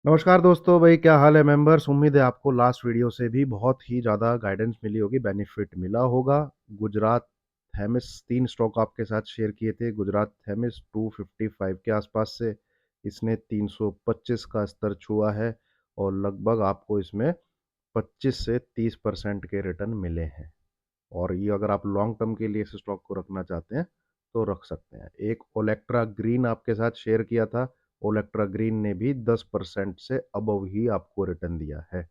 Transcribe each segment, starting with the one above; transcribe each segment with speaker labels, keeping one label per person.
Speaker 1: नमस्कार दोस्तों भाई, क्या हाल है मेंबर्स। उम्मीद है आपको लास्ट वीडियो से भी बहुत ही ज़्यादा गाइडेंस मिली होगी, बेनिफिट मिला होगा। गुजरात हेमिस 3 स्टॉक आपके साथ शेयर किए थे। गुजरात हेमिस 255 के आसपास से इसने 325 का स्तर छुआ है और लगभग आपको इसमें 25 से 30% के रिटर्न मिले हैं। और ये अगर आप लॉन्ग टर्म के लिए इस स्टॉक को रखना चाहते हैं तो रख सकते हैं। एक ओलेक्ट्रा ग्रीन आपके साथ शेयर किया था। ओलेक्ट्रा ग्रीन ने भी 10% से अबव ही आपको रिटर्न दिया है।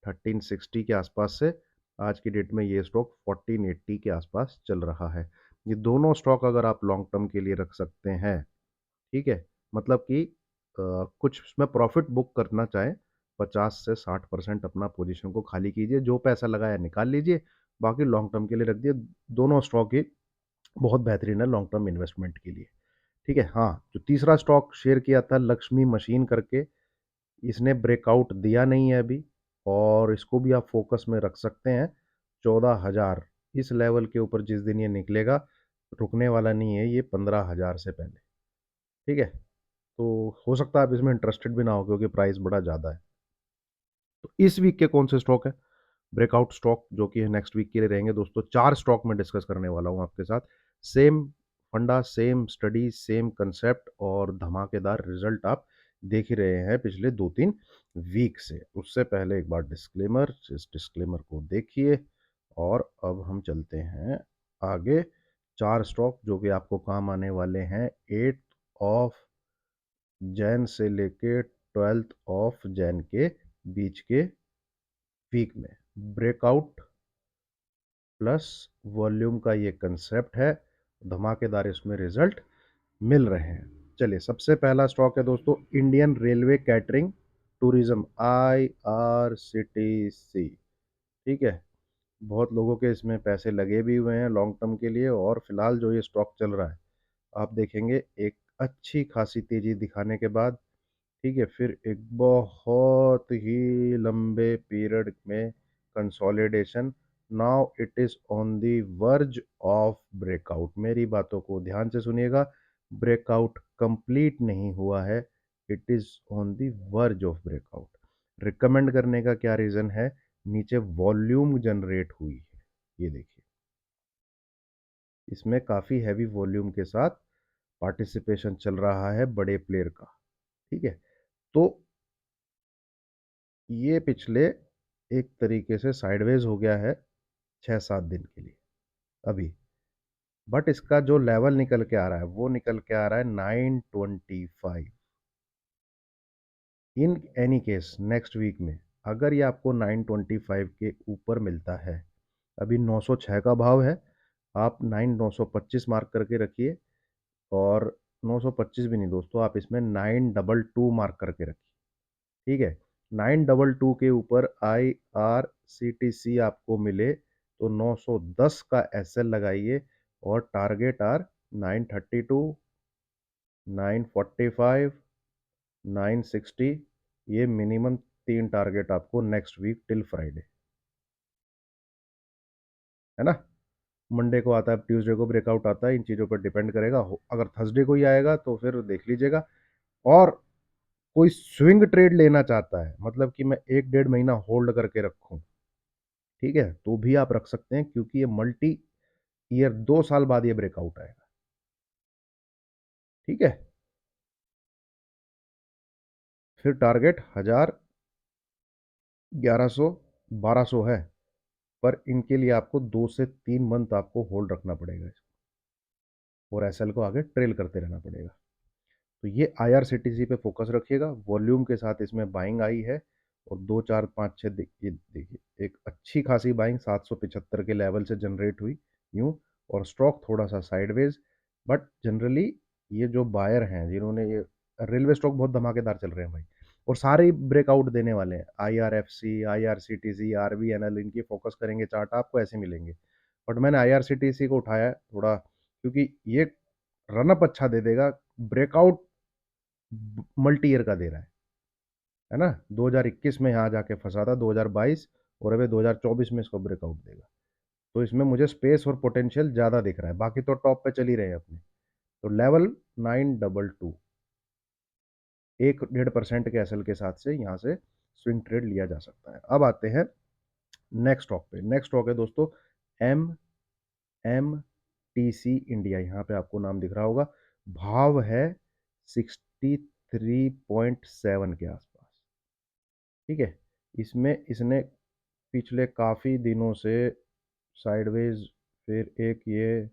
Speaker 1: 1360 के आसपास से आज की डेट में ये स्टॉक 1480 के आसपास चल रहा है। ये दोनों स्टॉक अगर आप लॉन्ग टर्म के लिए रख सकते हैं, ठीक है, मतलब कि कुछ उसमें प्रॉफिट बुक करना चाहें, 50 से 60% अपना पोजीशन को खाली कीजिए, जो पैसा लगाया निकाल लीजिए, बाकी लॉन्ग टर्म के लिए रख दिए। दोनों स्टॉक ही बहुत बेहतरीन है लॉन्ग टर्म इन्वेस्टमेंट के लिए। ठीक है। हाँ, जो तीसरा स्टॉक शेयर किया था लक्ष्मी मशीन करके, इसने ब्रेकआउट दिया नहीं है अभी, और इसको भी आप फोकस में रख सकते हैं। 14,000 इस लेवल के ऊपर जिस दिन ये निकलेगा, रुकने वाला नहीं है ये 15,000 से पहले। ठीक है। तो हो सकता है आप इसमें इंटरेस्टेड भी ना हो क्योंकि प्राइस बड़ा ज़्यादा है। तो इस वीक के कौन से स्टॉक है ब्रेकआउट स्टॉक जो कि नेक्स्ट वीक के लिए रहेंगे दोस्तों? 4 स्टॉक में डिस्कस करने वाला हूँ आपके साथ। सेम फंडा, सेम स्टडी, सेम कंसेप्ट और धमाकेदार रिजल्ट आप देख ही रहे हैं पिछले 2-3 वीक से। उससे पहले एक बार डिस्क्लेमर, इस डिस्क्लेमर को देखिए और अब हम चलते हैं आगे। 4 स्टॉक जो कि आपको काम आने वाले हैं 8 ऑफ जैन से लेके 12 ऑफ जैन के बीच के वीक में। ब्रेकआउट प्लस वॉल्यूम का ये कंसेप्ट है, धमाकेदार इसमें रिजल्ट मिल रहे हैं। चलिए, सबसे पहला स्टॉक है दोस्तों Indian railway catering tourism, IRCTC। ठीक है। बहुत लोगों के इसमें पैसे लगे भी हुए हैं लॉन्ग टर्म के लिए, और फिलहाल जो ये स्टॉक चल रहा है आप देखेंगे एक अच्छी खासी तेजी दिखाने के बाद, ठीक है, फिर एक बहुत ही लंबे पीरियड में consolidation. Now it is on the verge of breakout. मेरी बातों को ध्यान से सुनिएगा, ब्रेकआउट कंप्लीट नहीं हुआ है, it is on the verge of breakout. Recommend करने का क्या रीजन है? नीचे वॉल्यूम जनरेट हुई है, ये देखिए, इसमें काफी हैवी वॉल्यूम के साथ पार्टिसिपेशन चल रहा है बड़े प्लेयर का। ठीक है। तो ये पिछले एक तरीके से साइडवेज हो गया है 6-7 दिन के लिए अभी। बट इसका जो लेवल निकल के आ रहा है वो निकल के आ रहा है 925। In any case next week में अगर ये आपको 925 के ऊपर मिलता है, अभी 906 का भाव है, आप 925 मार्क करके रखिए। और 925 भी नहीं दोस्तों, आप इसमें 922 मार्क करके रखिए। ठीक है। 922 के ऊपर IRCTC आपको मिले तो 910 का SL लगाइए, और टारगेट आर 932, 945, 960। ये मिनिमम 3 टारगेट आपको नेक्स्ट वीक टिल फ्राइडे, है ना। मंडे को आता है, ट्यूसडे को ब्रेकआउट आता है, इन चीज़ों पर डिपेंड करेगा। अगर थर्सडे को ही आएगा तो फिर देख लीजिएगा। और कोई स्विंग ट्रेड लेना चाहता है, मतलब कि मैं 1-1.5 महीना होल्ड करके रखूं, ठीक है, तो भी आप रख सकते हैं क्योंकि ये मल्टी ईयर 2 साल बाद ये ब्रेकआउट आएगा। ठीक है। फिर टारगेट 1,000, 1,100, 1,200 है। पर इनके लिए आपको 2 से 3 मंथ आपको होल्ड रखना पड़ेगा और SL को आगे ट्रेल करते रहना पड़ेगा। तो ये IRCTC पे फोकस रखिएगा। वॉल्यूम के साथ इसमें बाइंग आई है, और 2, 4, 5, 6 देखिए देखिए एक अच्छी खासी बाइंग 775 के लेवल से जनरेट हुई यूं। और स्टॉक थोड़ा सा साइडवेज, बट जनरली ये जो बायर हैं जिन्होंने ये रेलवे स्टॉक बहुत धमाकेदार चल रहे हैं भाई, और सारे ब्रेकआउट देने वाले हैं। IRFC, IRCTC, RVNL, इनकी फोकस करेंगे चार्ट आपको ऐसे मिलेंगे। बट मैंने IRCTC को उठाया थोड़ा क्योंकि ये रनअप अच्छा दे देगा। ब्रेकआउट मल्टी ईयर का दे रहा है ना। 2021 में यहाँ जाके फंसा था, 2022, और अभी 2024 में इसको ब्रेकआउट देगा। तो इसमें मुझे स्पेस और पोटेंशियल ज़्यादा दिख रहा है, बाकी तो टॉप पे चल ही रहे हैं अपने। तो लेवल 922, 1-1.5% के एसएल के साथ से यहाँ से स्विंग ट्रेड लिया जा सकता है। अब आते हैं नेक्स्ट स्टॉक पे। नेक्स्ट स्टॉक है दोस्तों M M T C India. यहाँ पे आपको नाम दिख रहा होगा। भाव है 63.7 के आसपास। ठीक है, इसमें इसने पिछले काफ़ी दिनों से साइडवेज, फिर एक ये,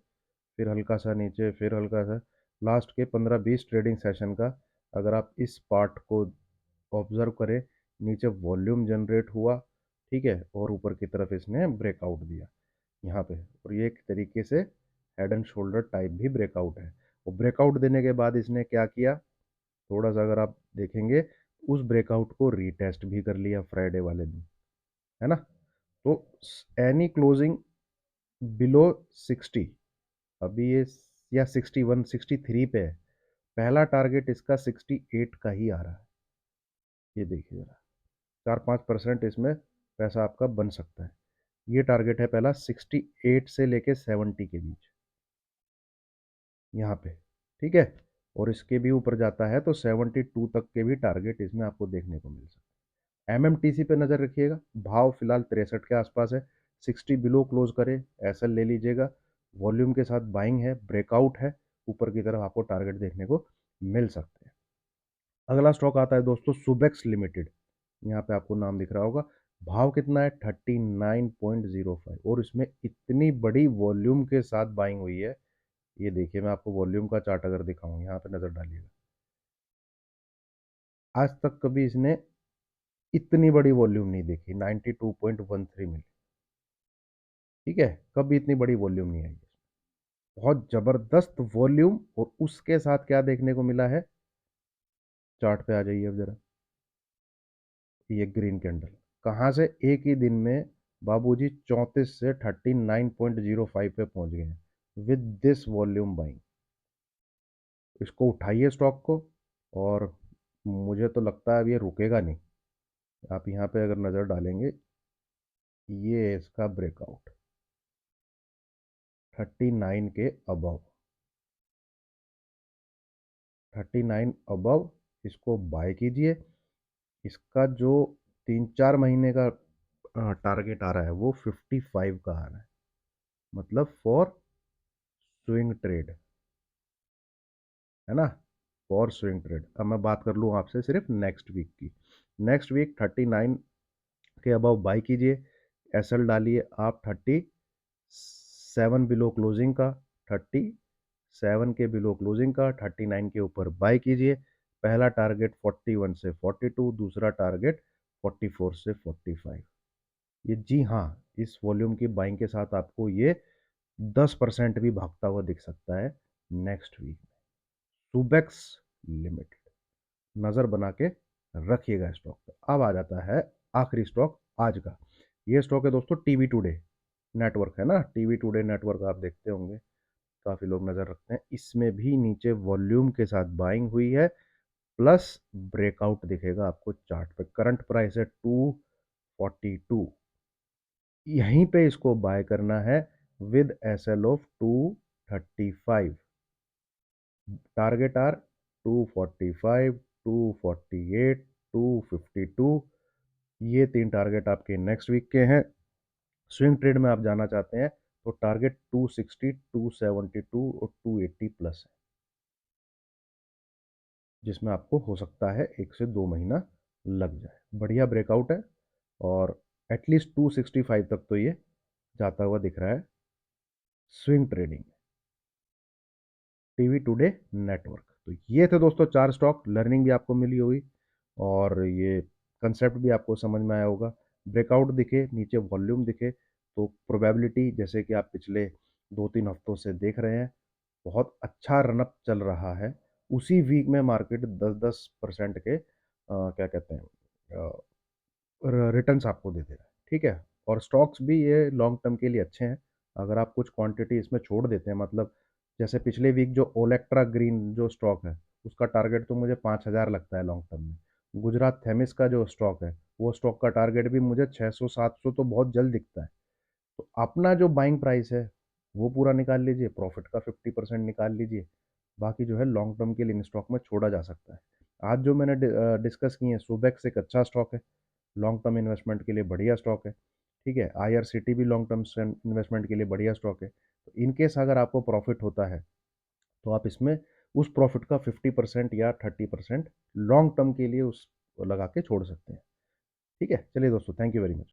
Speaker 1: फिर हल्का सा नीचे, फिर हल्का सा, लास्ट के 15-20 ट्रेडिंग सेशन का अगर आप इस पार्ट को ऑब्जर्व करें, नीचे वॉल्यूम जनरेट हुआ, ठीक है, और ऊपर की तरफ इसने ब्रेकआउट दिया यहाँ पे, और ये एक तरीके से हेड एंड शोल्डर टाइप भी ब्रेकआउट है। और ब्रेकआउट देने के बाद इसने क्या किया, थोड़ा सा अगर आप देखेंगे, उस ब्रेकआउट को रीटेस्ट भी कर लिया फ्राइडे वाले दिन, है ना। तो एनी क्लोजिंग बिलो 60, अभी ये या 61 63 पे है, पहला टारगेट इसका 68 का ही आ रहा है। ये देखिए जरा, 4-5% इसमें पैसा आपका बन सकता है। ये टारगेट है पहला 68 से लेके 70 के बीच यहाँ पे, ठीक है। और इसके भी ऊपर जाता है तो 72 तक के भी टारगेट इसमें आपको देखने को मिल सकता है। एमएमटीसी पे नज़र रखिएगा, भाव फिलहाल 63 के आसपास है, 60 बिलो क्लोज करे एसएल ले लीजिएगा, वॉल्यूम के साथ बाइंग है, ब्रेकआउट है, ऊपर की तरफ आपको टारगेट देखने को मिल सकते हैं। अगला स्टॉक आता है दोस्तों सुबेक्स लिमिटेड। यहाँ पे आपको नाम दिख रहा होगा। भाव कितना है 39.05, और इसमें इतनी बड़ी वॉल्यूम के साथ बाइंग हुई है। ये देखिए, मैं आपको वॉल्यूम का चार्ट अगर दिखाऊं, यहाँ पे नज़र डालिएगा, आज तक कभी इसने इतनी बड़ी वॉल्यूम नहीं देखी, 92.13 मिली। ठीक है, कभी इतनी बड़ी वॉल्यूम नहीं आई, बहुत जबरदस्त वॉल्यूम। और उसके साथ क्या देखने को मिला है, चार्ट पे आ जाइए अब जरा, ये ग्रीन कैंडल कहाँ से एक ही दिन में बाबूजी 34 से 39.05 पे पहुंच गए हैं विद दिस वॉल्यूम बाइंग। इसको उठाइए स्टॉक को, और मुझे तो लगता है अब ये रुकेगा नहीं। आप यहाँ पे अगर नज़र डालेंगे, ये है इसका ब्रेकआउट 39 के अबव, 39 अबव इसको बाय कीजिए। इसका जो 3-4 महीने का टारगेट आ रहा है वो 55 का आ रहा है, मतलब फॉर स्विंग ट्रेड, है ना, फॉर स्विंग ट्रेड। अब मैं बात कर लूँ आपसे सिर्फ नेक्स्ट वीक की। नेक्स्ट वीक 39 के अबव बाई कीजिए, एसएल डालिए आप 37 बिलो क्लोजिंग का, 37 के बिलो क्लोजिंग का 39 के ऊपर बाई कीजिए। पहला टारगेट 41 से 42, दूसरा टारगेट 44 से 45। ये जी हाँ, इस वॉल्यूम की बाइंग के साथ आपको ये 10% भी भागता हुआ दिख सकता है नेक्स्ट वीक। सुबेक्स लिमिटेड, नज़र बना के रखिएगा स्टॉक पे। अब आ जाता है आखिरी स्टॉक आज का। ये स्टॉक है दोस्तों टीवी टुडे नेटवर्क, है ना, टीवी टुडे नेटवर्क आप देखते होंगे, काफ़ी लोग नज़र रखते हैं। इसमें भी नीचे वॉल्यूम के साथ बाइंग हुई है, प्लस ब्रेकआउट दिखेगा आपको चार्ट पे। करंट प्राइस है 242, यहीं पे इसको बाय करना है with SL of 235। Target are 245, 248, 252, ये 3 टारगेट आपके नेक्स्ट वीक के हैं। स्विंग ट्रेड में आप जाना चाहते हैं तो टारगेट 260, 272 और 280 प्लस है, जिसमें आपको हो सकता है 1 से 2 महीना लग जाए। बढ़िया ब्रेकआउट है, और एटलीस्ट 265 तक तो ये जाता हुआ दिख रहा है swing trading, TV today network. तो ये थे दोस्तों 4 स्टॉक, लर्निंग भी आपको मिली होगी, और ये कंसेप्ट भी आपको समझ में आया होगा। ब्रेकआउट दिखे, नीचे वॉल्यूम दिखे, तो प्रोबेबिलिटी जैसे कि आप पिछले 2-3 हफ्तों से देख रहे हैं, बहुत अच्छा रनअप चल रहा है। उसी वीक में मार्केट 10-10% के क्या कहते हैं रिटर्न्स आपको दे दे रहा है, ठीक है। और स्टॉक्स भी ये लॉन्ग टर्म के लिए अच्छे हैं। अगर आप कुछ क्वांटिटी इसमें छोड़ देते हैं, मतलब जैसे पिछले वीक जो ओलेक्ट्रा ग्रीन जो स्टॉक है, उसका टारगेट तो मुझे 5,000 लगता है लॉन्ग टर्म में। गुजरात थेमिस का जो स्टॉक है, वो स्टॉक का टारगेट भी मुझे 600-700 तो बहुत जल्द दिखता है। तो अपना जो बाइंग प्राइस है वो पूरा निकाल लीजिए, प्रॉफिट का 50% निकाल लीजिए, बाकी जो है लॉन्ग टर्म के लिए इन स्टॉक में छोड़ा जा सकता है। आज जो मैंने डिस्कस किए हैं, सुबेक्स एक अच्छा स्टॉक है, लॉन्ग टर्म इन्वेस्टमेंट के लिए बढ़िया स्टॉक है। ठीक है, आईआरसीटी भी लॉन्ग टर्म इन्वेस्टमेंट के लिए बढ़िया स्टॉक है। तो इन केस अगर आपको प्रॉफिट होता है तो आप इसमें उस प्रॉफिट का 50% या 30% लॉन्ग टर्म के लिए उस लगा के छोड़ सकते हैं। ठीक है, चलिए दोस्तों, थैंक यू वेरी मच।